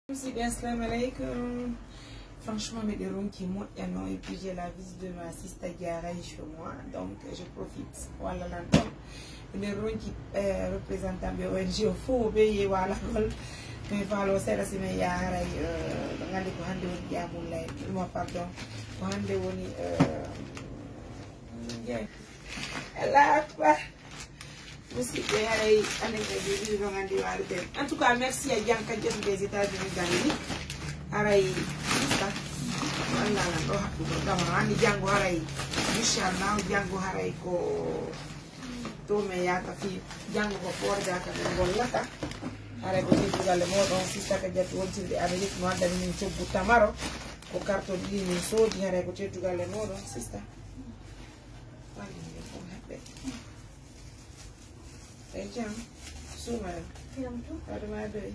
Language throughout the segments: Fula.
Assalamu alaikum. Franchement, mes deux qui montent et puis j'ai la visite de ma sister Diarra chez moi, donc je profite. Voilà l'entente. Les ronds qui représentent un ONG au faux obéir voilà mais voilà c'est la semaine Diarra donc on a des grandes de Diamoulay, moi pardon, grande de Woni là quoi. Aussi, en tout cas, merci à Yanka des États-Unis d'Amérique. Aray, Django Haray, Inch'Allah, Django Haray ko Tome Yaka fi Django for Daka Bolata. Aray ko dito gale mo don sista ka jatu wonti de Amérique no andani min to butamaro ko karto di min so di aray ko dito gale mo don sista. Hey, Jam. So, man. How do I do it?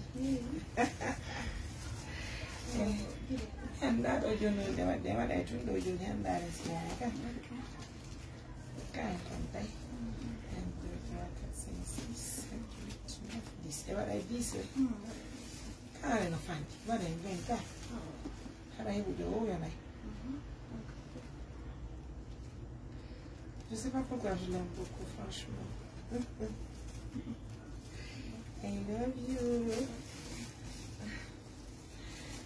And that, or you know, they were there to do you, and that is like a kind of thing. And this, what I did, I don't know, fun. What I invent that. How I would do, you know. Je sais pas pourquoi je l'aime beaucoup, franchement. I love you.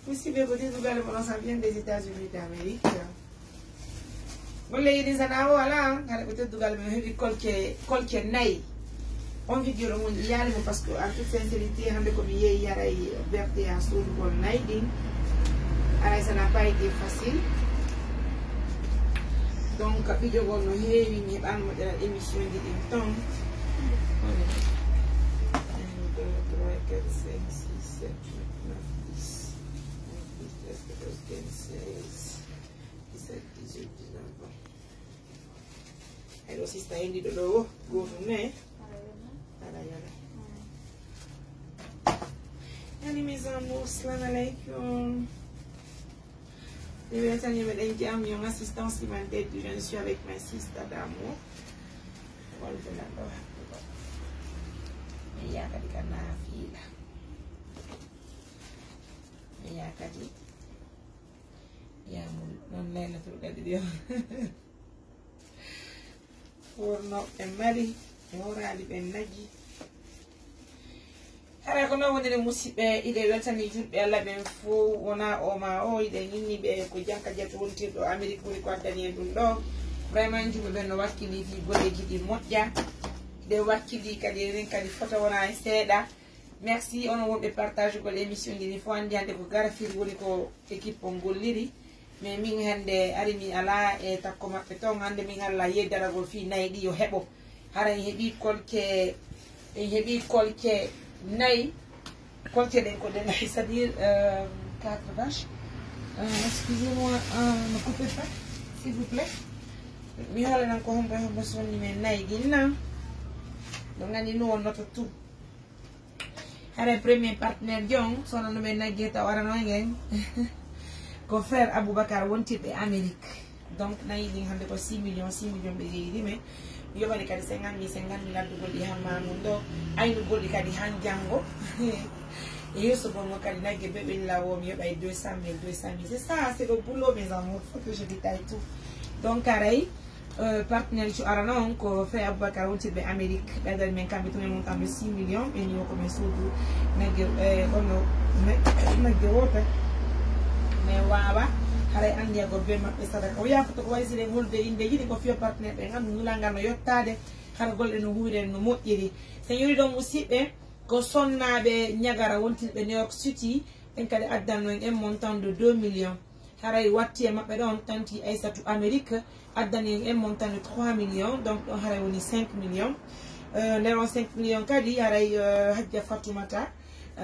Aussi, bien, côté de Galles, ça vient des États-Unis d'Amérique. Bon, les gens sont là, côté de Galles, mais quelques naïs. On vit du monde hier, parce que, en toute sincérité, on a comme hier, il y a eu Berthe à Soul pour Naïding. Alors, ça n'a pas été facile. Donc, vidéo on a eu une émission de temps. 1, 2, 3, 4, 5, 6, 7, 8, 9, 10, 13, 14, 15, 16, 17, 18, 19. Alors, si c'est un lit de l'eau, go to me. Allez, mes amours, salam alaikum. Je vais dire à mon assistance alimentaire, je suis avec ma sister d'amour. Voilà, ya kadi kana fila ya kadi ya non lena to kadi dio forno e mari e orali be naji hara ko no wonde musibe ide weltani julbe alla ben fo wona o ma o ide nyinni be ko janka jatu wonti do Amerique buri ko dani dum do vraiment julbe ben no wakkili fi goleji di modja de wakili kadi ren kadi foto wona seeda merci on wonbe partage ko l'émission di fo andi ande ko gara fir woni ko équipe on golliri mais min hande arimi ala e takko mabbe to hande min alla yeddara go fi naydi yo hebo hara hebi kolke nay kolke den ko den nay c'est-à-dire 4 vaches excusez-moi ne coupez pas s'il vous plaît mi hala nan ko hombe sonni men nay ginna. Donc, on a notre tout. Le premier partenaire, son nom est Nageta Waranoyen. Confrère Aboubakar Wonti de Amérique. Donc, on a 6 millions de mais il y a 50 000 de Hamamundo. Il y a des Hanjango. Et il y a des bébés là où il y a 200 000. C'est ça, c'est le boulot, mes amours. Il faut que je détaille tout. Donc, pareil. Partenaire ci arano ko frère Aboubacar wonti be Amérique bedal men kambe to mon kambe 6 millions et ni ko men sodu nagge ono nagge wote mais wawa hare andi go be mabbe sadaka o yafuto ko waysi de wolde inde yidi ko fiyo partenaire be ngam nulanga no yottade har golde no huure no moƴƴiri sen yori don musibbe ko sonnabe nyagara wonti be New York City en kadi addanno en montant de 2 millions haray watti e mabbe don tanti Aïssatou Amérique addani en montant de 3 millions donc on haray woni 5 millions leron 5 millions kadi haray Hadja Fatoumata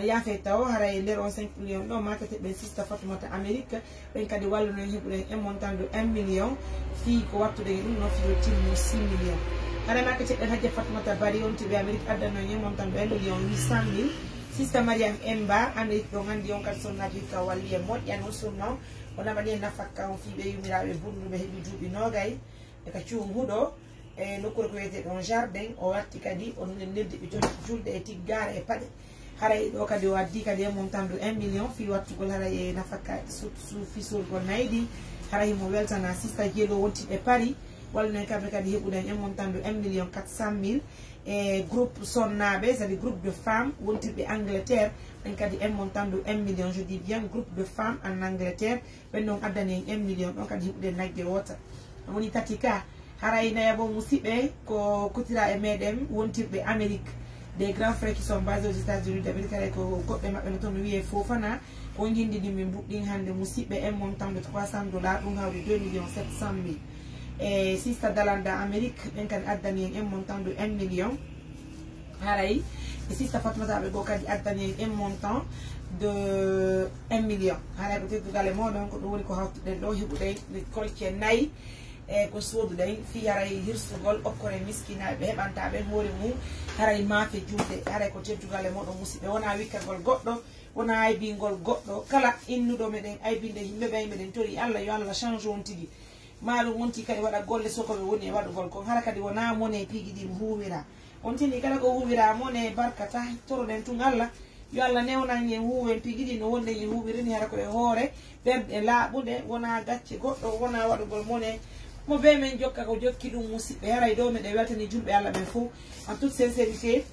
ya fe taw haray leron 5 millions do makete be sister Fatoumata Amérique ben kadi wallu no hebude en montant de 1 million fi ko wattude dum no fi timmi 6 millions haray makete be Hadja Fatoumata bari on tibe Amérique addano en montant de 1 million 800 000 sister Mariam Emba Amérique do ngandi on kat sonnaji ka walli e modya no sunno on a bani nafaka on fi be yumirabe bundu be hebi jubi nogay e ka cium hudo e nokko ko wete don jardin o watti kadi on neddi be julde e tiggare e pade haray ɗo kadi o addi kadi e montant de 1 million fi wattugol haray nafaka su fisorgol naydi haray mo weltana sista jeelo wontiɓe Paris wallunen kamɓe kadi heɓuɗen e montant de 1 million 400 000 e groupe sonnaɓe c'est à dire groupe de femmes wontirɓe Angleterre ɓen kadi en montant de 1 million je dis bien groupe de femmes en Angleterre ɓen ɗon addani en 1 million ɗon kadi heɓuɗen nagge wota woni tati ka haray naya bo musidɓe ko kotira e meɗen wontirɓe Amérique des grands frères qui sont basés aux États-Unis d'Amérique ko goɓɓe maɓɓe no toon no wiye Fofana ko jindidi min buɗɗin hande musidɓe en montant de $300 ɗum hawri 2 700 000 e sista dalanda Amérique ɓen kadi addani en montant de 1 million haray e sista Fatmata ɓe go kadi addani en montant de 1 million haray ɓe teddugal e moɗon ko ɗum woni ko hawtuɗen ɗo heɓuɗen kolce nayyi e ko soduɗen fi haray hirsugol okkore miskinaɓe heɓantaɓe hoore mum haray maafe julde haray ko teddugal e moɗon musidɓe wona wikkagol goɗɗo wona aybingol goɗɗo kala innuɗo meɗen aybinde yimɓeɓe meɗen tori Allah yo Allah change on tigui maɗum wonti kadi waɗa golle sokoɓe woni e waɗugol kon hara kadi wona mone piigui ɗi huwira on tini kala ko huwira mone barkata toroɗen tun Allah yo Allah newnan en huwen piigui ɗi no wonde en huwirini hara koye hoore ɓerɗe laaɓuɗe wona gacce goɗɗo wona waɗugol mone mo be men jokka ko jokki ɗum musidɓe haray dow meɗe weltani julɓe Allah ɓen fo en toute sincérité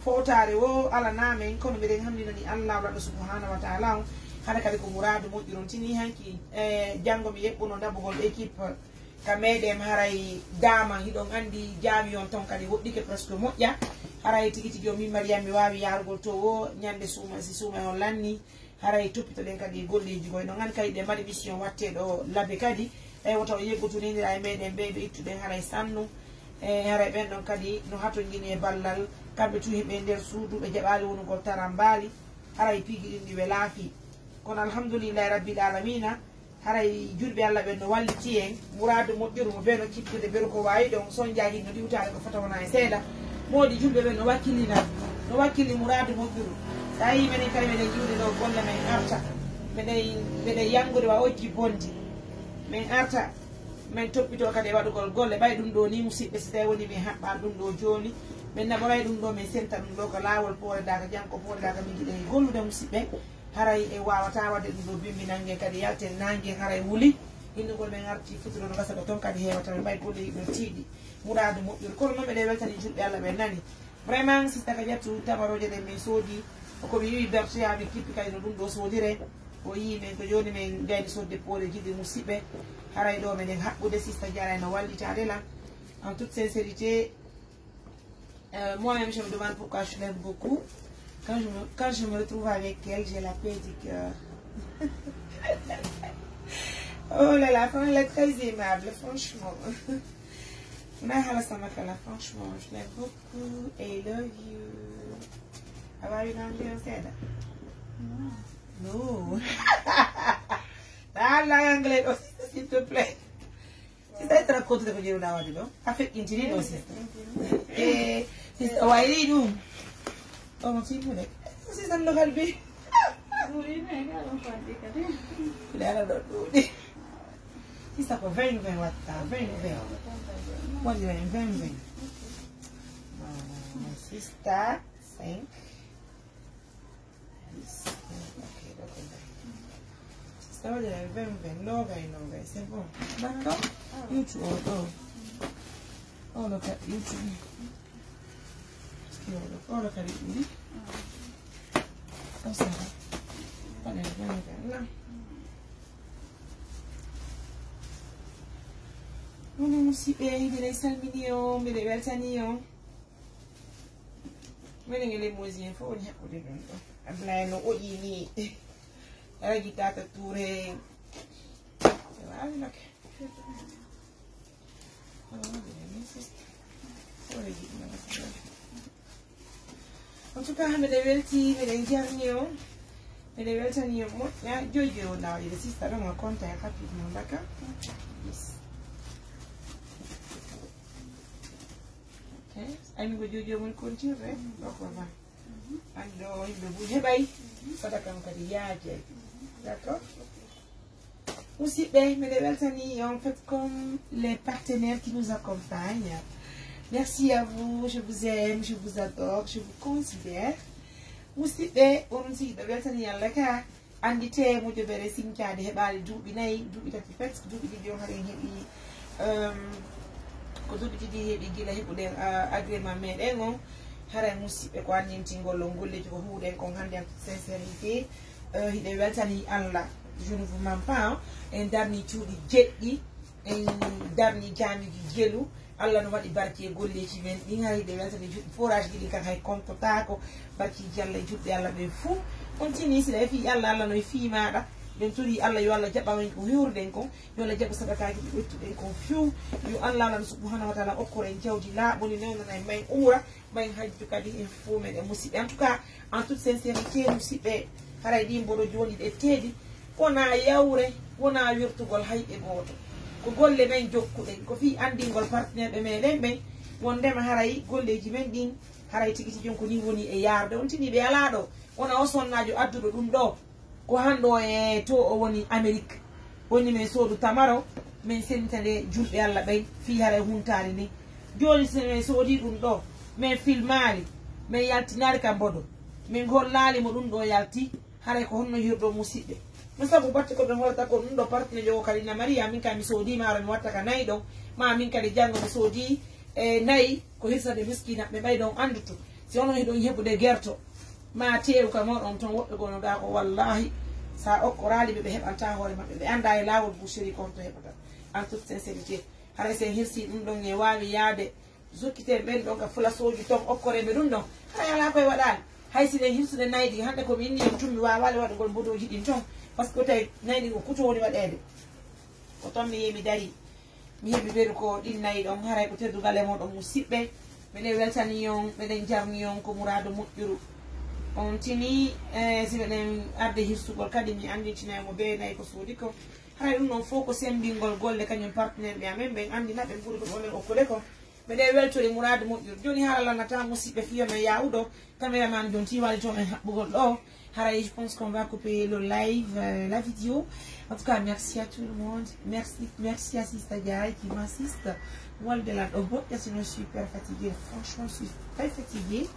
fotare wo ala namen kono mbiɗen hamdinani Allah waɗa subhanahu wa taala on hara kadi ko mouradu moƴƴi on tini hanki janggo mi yeɓɓuno dabugol équipe ka meɗen haray dama hiɗon andi jaami on ton kadi woɗɗike presque moƴƴa haray tigui tigui o min Mariame mi wawi yarugol to wo ñande suuma si suuma on lanni haray toppitoɗen kadi golleji goy no gandi kadi ɗe mbaɗi mission watte ɗo labbe kadi e woto yeggotoninira e meɗen ɓe ɓe ittuɗen haray sannu e haray ɓen ɗon kadi no hato guini e ballal kamɓe tu heɓe nder suudu ɓe jaɓali wonugol taran mbaali haray piigui ɗin ɗi ɓe laafi kono alhamdoulillahi rabbil alamina haray julɓe Allah ɓen no walliti en mouradu moƴƴuru mo ɓe no ciptude beru ko wawi ɗon son jagui no ɗiwtade ko fota wona e seeɗa moɗi julɓe ɓen no wakkilina no wakkili mouradu moƴƴuru sa yi menen kadi meɗen juuɗe ɗo golle men arta meɗen yangude wa ojji bondi min arta min toppito kadi e waɗugol golle ɓay ɗum ɗo ni musidɓe so tawi woni min haɓɓa ɗum ɗo joni min naɓoray ɗum ɗo min senta ɗum ɗo ko lawol pooredaka janko pooredaka min jiɗen e gollude musidɓe haray e wawata wadde ɗum ɗo bimbi nangue kadi yalten nangue haray wuuli innugol min arti futuro no gasa ɗo toon kadi hewata min ɓay golle yiɗo tiiɗi mouradu moƴƴude kono noon ɓeɗe weltani julɓe Allah ɓe nani vraiment sista ka ƴettu tamaroje ɗen min soodi komi yiwi berté ami kippi kadi no ɗum ɗo soodire o yi men ko joni min gayni sodde poole jiɗi musidɓe haray ɗo meɗen haɓɓude sista Diarra no wallitade lan en toute sincérité moi-même je me demande pourquoi je l'aime beaucoup quand je me retrouve avec elle j'ai la paix du cœur oh là là elle est très aimable franchement franchement je l'aime beaucoup et I love you have I been said that? No. Parla anglais aussi, s'il te plaît. Si tu te racontes de venir là, non? Avec Intini aussi. Et si tu as dit nous, oh mon fils, si ça ne le calme. Oui, mais non, pas de cas. Il a l'autre. Si ça peut 20, what? 20. What do you mean 20? My sister, 5. Ça va de la 20, c'est bon. D'accord? YouTube, oh, look at YouTube. Oh, look at it. Oh, ça va. Allez, 20, là. On est aussi bien, il est 5 millions, mais les belles millions. Mais les moisiens, il faut qu'on y ait pour les gens. Ablaye no oƴƴi ni ara jiɗɗaka touré wawi nak en tout cas mbeɗe welti mbeɗen jarni o mbeɗe weltani o moƴƴa joyi o lawƴide sista ɗon a compta e rapide mo daka aymi ko joji o mon contirre ɗoko va ando yimɓe buñ heɓay sadakam kadi yaaje d'accord musidɓe mbeɗe weltani en fait comme les partenaires qui nous accompagnent merci à vous je vous aime je vous adore je vous considère musidɓe onon sigi ɓe weltani Allah ka andite mojobere sinkade heɓali duuɓi 4 duuɓi 3 pet duuɓi ɗiɗi o haɗen heeɓi ko duuɓi ɗiɗi heeɓi gila heɓuɗen agrément meɗen o haray musidɓe ko annintingol golleji ko huuɗen kon hande en toute sincérité hiɗe weltani Allah je ne vous mens pas en darni cuuɗi jeɗɗi en darni jamiji jelu Allah no waɗi barki e golleji men ɗin hay hiɗe weltani juɗɗi forage ɗiɗi kan hay comptotako barkiji Allah e juɗɗe Allah ɓe fou on tini sila e fi Allah Allah no e fi maɗa ɓen tori Allah yo Allah jaɓa men ko hewruɗen kon yo Allah jaɓa sadakaji ɗi ɓettuɗen kon few yo Allah Allah subhanahu wa taala okkor en jawdi laaɓoli newnana en mayen umra mayen hajju kadi en fo meɗen musidɓe en tout cas en toute sincérité musidɓe haray ɗi mboɗo joni ɗe teeɗi wona yawre wona wirtugol hayɓe goto ko golle men jokkuɗen ko fi andingol partenaire ɓe meɗen ɓen wondema haray golleji men ɗin haray tigui jon ko ni woni e yarde on tini ɓe ala ɗo wona o sonnajo adduɗo ɗum ɗo ko hanɗo e to o woni Amérique woni min soodu tamaro min sentade julɓe Allah ɓen fi haray huntari ni joni so min soodi ɗum ɗo min filmali min yaltinari ka mboɗo min hollalimo ɗum ɗo yalti haray ko honno hirɗo musidɓe no sabu batte ko ɓe holata ko ɗum ɗo partenaire jo kadi na Maria min ka mi soodi maro mi watta ka 4 ɗon ma min kadi janggo mi soodi e 4 ko hirsade miskina ɓe ɓay ɗon anduto si onon hiɗon heɓude guerto ma teew ka moɗon ton woɓɓe gonoɗa ko wallahi sa okkorali ɓe heɓanta hoore maɓɓe ɓe anda e lawol boucherie kon to heɓata en toute sincérité haray sen hirsi ɗum ɗon e wawi yaade zokkite ɓen ɗon ka fulasoji ton okkoreɓe ɗum ɗon haray ala koye waɗali hay si ɗen hirsude 4 ɗi hande komi inni on tummi wawali waɗugol mbodoji ɗin ton par ce que tawi 4 ɗi ko kuto woni waɗede ko toon mi yehi mi dari mi heeɓi ɓeɗu ko ɗin 4 ɗon haray ko teddugal e moɗon musidɓe miɗen weltani on miɗen jarni on ko mourado moƴƴuru on tini si miɗen arde hirsugol kadi mi andintinaymo be 4 ko soodi ko haray ɗum ɗon fof ko sembingol golle kañum partenaire ɓe amen ɓen andina ɓe ɓuuri ko ɗomen okkude ko miɗen weltori mourado moƴƴuru joni haala lanata musidɓe fiyamen yawuɗo caméraman joni tiwali to men haɓɓugol ɗo haray je pense qu'on va couper le live la vidéo en tout cas merci à tout le monde merci à Sista Diaye qui m'assiste walde lan ɗo boɗɗa sinon je suis hyper fatiguée franchement je suis très fatiguée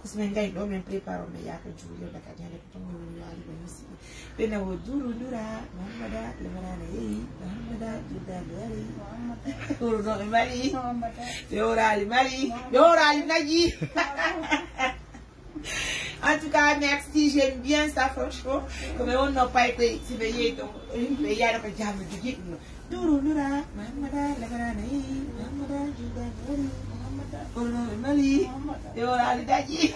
parce que min gari ɗo min prépare me yaka juulirɗa kadi hande ko ton mi woni waali ɗo musidɓe ɓe nawo duru dura mahamada lemarana yeeyi mahamada juddade wari wuro ɗo ɓe mari ɓe worali mari ɓe worali naji en tout cas merci j'aime bien ça franchement comme on n'a pas été si ɓe yeeyi ɗo ɓe yiyano ko jammi jogui ɗum duru dura mahamada lemarana yeeyi mahamada juddade wari wuro mali ɓe worali daƴi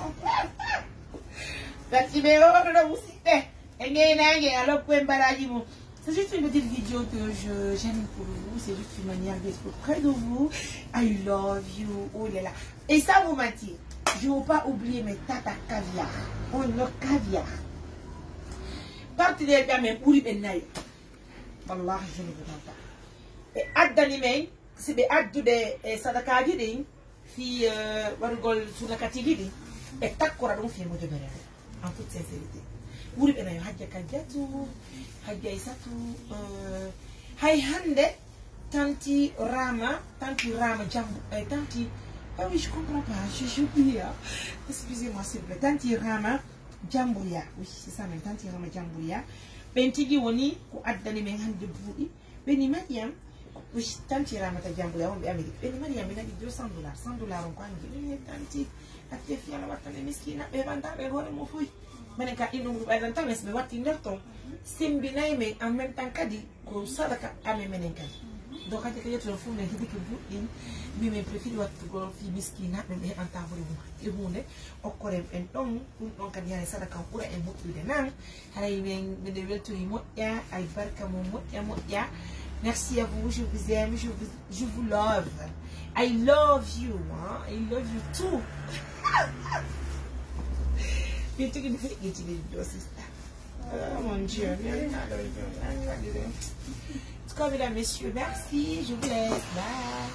gacci ɓe oɗoɗo musidɓe e ngeynangue alors koye mbaraji mum. C'est juste une petite vidéo que j'aime pour vous, c'est juste une manière d'être près de vous. I love you, oh là là. Et ça vous mentir, je ne veux pas oublier mes tata caviar. Oh le caviar. Partenaire bien même, ouli ben naï. Wallah, je ne vous mens pas. Et addani men, c'est des addu de sadaka gidin, fi wargol sunaka tigidi, et takora don fi mojo bere. En toute sincérité. Ouli ben naï, hadja kanjatu. Hajjay satu hay hande tanti rama jambu tanti ah oui je comprends pas j'ai oublié excusez-moi s'il vous plaît tanti rama jambuya oui c'est ça même tanti rama jambuya ben tigi woni ko addani men hande buudi beni Mariam oui tanti rama ta jambuya on be Amérique beni Mariam ina $200 $100 on ko andi tanti atte fiala watane miskina be banda be hore mo fuy menen ka inum be banda mes be watti nderton simbinay men en même temps kadi ko sadaka ame menen kadi donc kadi ko yetto fu ne hidi ko buɗɗin mi men préféré wattugo fi miskina ɓe ɓe heɓanta hore mum e hunde okkorem en ɗon ɗum ɗon kadi haray sadaka ɓuura e moƴƴude nan haray men mine weltori moƴƴa ay barka mo moƴƴa merci à vous je vous aime je vous love I love you hein? I love you too ɓe tigi mi feƴƴitide ɗo sista oh mon Dieu, en tout cas, mesdames, messieurs, merci, je vous laisse, bye.